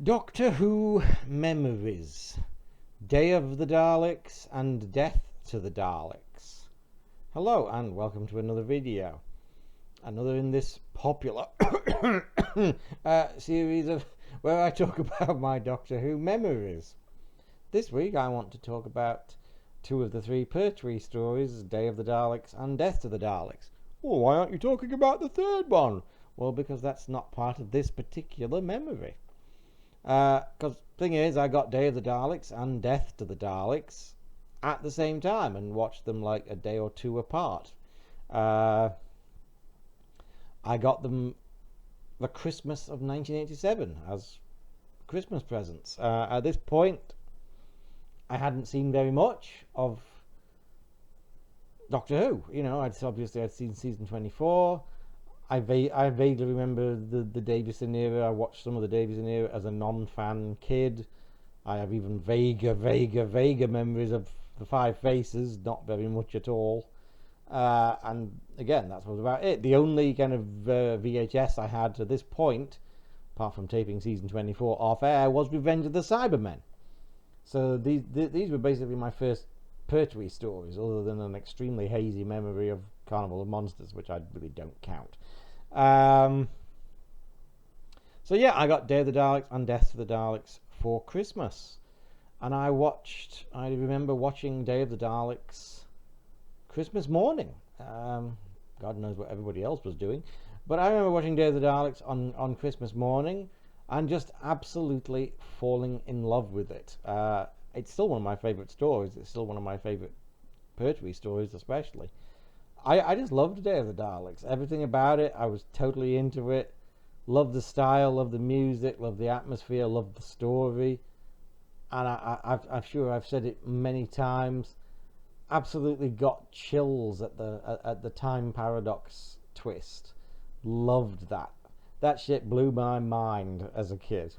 Doctor Who Memories, Day of the Daleks and Death to the Daleks. Hello and welcome to another video. Another in this popular series of where I talk about my Doctor Who memories. This week I want to talk about two of the three Pertwee stories, Day of the Daleks and Death to the Daleks. Well, why aren't you talking about the third one? Well, because that's not part of this particular memory. Because thing is, I got Day of the Daleks and Death to the Daleks at the same time and watched them like a day or two apart. I got them the Christmas of 1987 as Christmas presents. At this point, I hadn't seen very much of Doctor Who. You know, I'd seen season 24. I vaguely remember the Davison era. I watched some of the Davison era as a non-fan kid. I have even vaguer memories of the Five Faces, not very much at all. And again, that was about it. The only kind of VHS I had to this point, apart from taping season 24 off air, was Revenge of the Cybermen. So these were basically my first Pertwee stories, other than an extremely hazy memory of Carnival of Monsters, which I really don't count. So yeah, I got Day of the Daleks and Death to the Daleks for Christmas, and I remember watching Day of the Daleks Christmas morning. God knows what everybody else was doing, but I remember watching Day of the Daleks on Christmas morning and just absolutely falling in love with it. It's still one of my favourite stories. It's still one of my favourite Pertwee stories, especially. I just loved Day of the Daleks. Everything about it, I was totally into it. Loved the style, loved the music, loved the atmosphere, loved the story. And I'm sure I've said it many times. Absolutely got chills at the time paradox twist. Loved that. That shit blew my mind as a kid.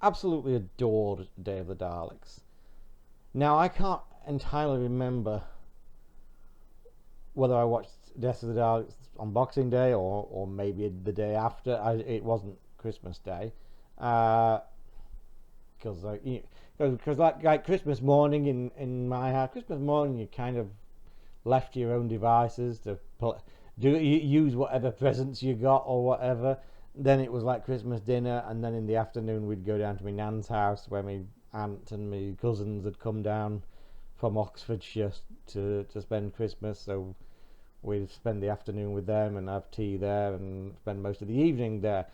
Absolutely adored Day of the Daleks. Now, I can't entirely remember whether I watched Death of the Daleks on Boxing Day or maybe the day after. It wasn't Christmas Day. Because like Christmas morning in my house, Christmas morning you kind of left to your own devices to use whatever presents you got or whatever. Then it was like Christmas dinner, and then in the afternoon we'd go down to my nan's house where my aunt and my cousins had come down from Oxfordshire to spend Christmas. So we'd spend the afternoon with them and have tea there and spend most of the evening there.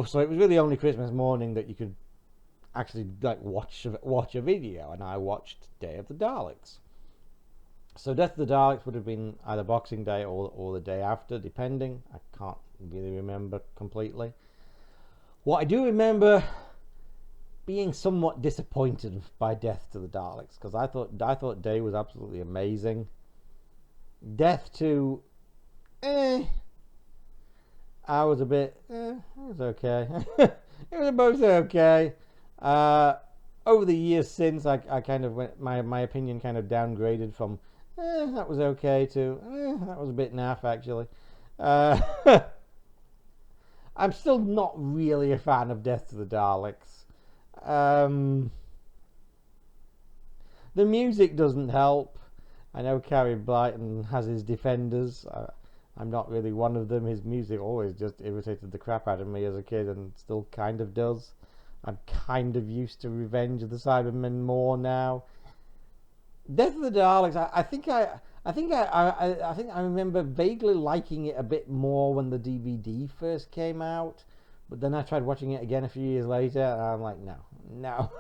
So it was really only Christmas morning that you could actually like watch a video, and I watched Day of the Daleks. So Death of the Daleks would have been either Boxing Day or the day after, depending. I can't really remember completely. What I do remember being somewhat disappointed by Death to the Daleks, because I thought Day was absolutely amazing. Death to, I was a bit, it was okay. It was both okay. Over the years since, I kind of went, my opinion kind of downgraded from that was okay to that was a bit naff actually. I'm still not really a fan of Death to the Daleks. The music doesn't help. I know Carrie Blyton has his defenders. I'm not really one of them. His music always just irritated the crap out of me as a kid, and still kind of does. I'm kind of used to Revenge of the Cybermen more now. Death of the Daleks, I think I remember vaguely liking it a bit more when the DVD first came out, but then I tried watching it again a few years later, and I'm like, no. No.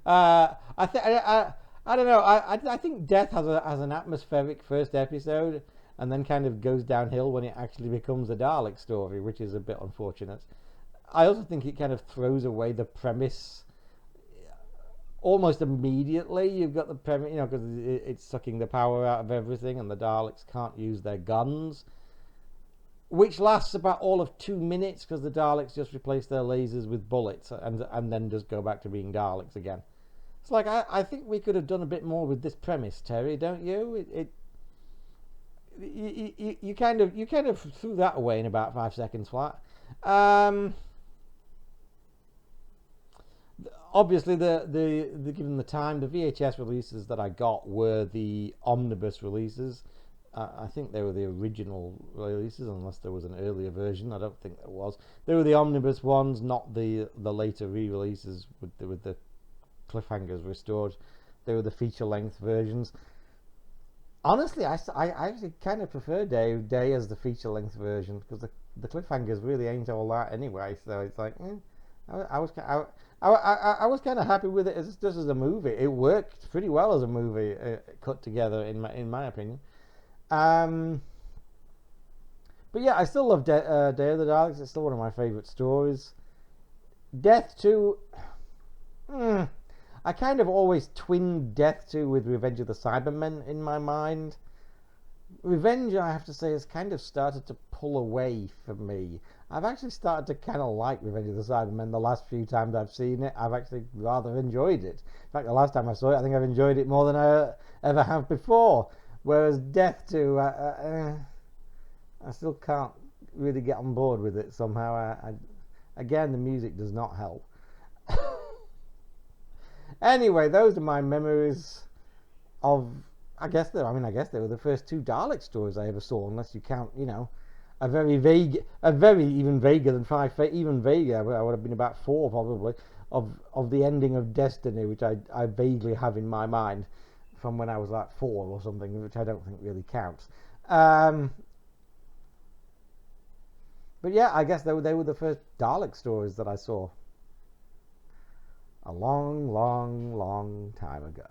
I don't know. I think Death has an atmospheric first episode, and then kind of goes downhill when it actually becomes a Dalek story, which is a bit unfortunate. I also think it kind of throws away the premise almost immediately. You've got the premise, you know, because it's sucking the power out of everything, and the Daleks can't use their guns, which lasts about all of 2 minutes, because the Daleks just replace their lasers with bullets and then just go back to being Daleks again. It's like, I think we could have done a bit more with this premise, Terry, don't you? You kind of threw that away in about 5 seconds flat. obviously, given the time, the VHS releases that I got were the omnibus releases. I think they were the original releases, unless there was an earlier version. I don't think there was. They were the omnibus ones, not the later re-releases with the cliffhangers restored. They were the feature-length versions. Honestly, I actually kind of prefer Day as the feature-length version, because the cliffhangers really ain't all that anyway. So it's like, I was kind of happy with it just as a movie. It worked pretty well as a movie, cut together in my opinion. But yeah, I still love Day of the Daleks. It's still one of my favourite stories. Death 2. I kind of always twinned Death 2 with Revenge of the Cybermen in my mind. Revenge, I have to say, has kind of started to pull away from me. I've actually started to kind of like Revenge of the Cybermen the last few times I've seen it. I've actually rather enjoyed it. In fact, the last time I saw it, I think I've enjoyed it more than I ever have before. Whereas Death 2, I still can't really get on board with it somehow. Again, the music does not help. Anyway, those are my memories of. I guess they were the first two Dalek stories I ever saw, unless you count, a very even vaguer than five, even vaguer. I would have been about 4 probably of the ending of Destiny, which I vaguely have in my mind from when I was like 4 or something, which I don't think really counts. But yeah, I guess they were the first Dalek stories that I saw a long, long, long time ago.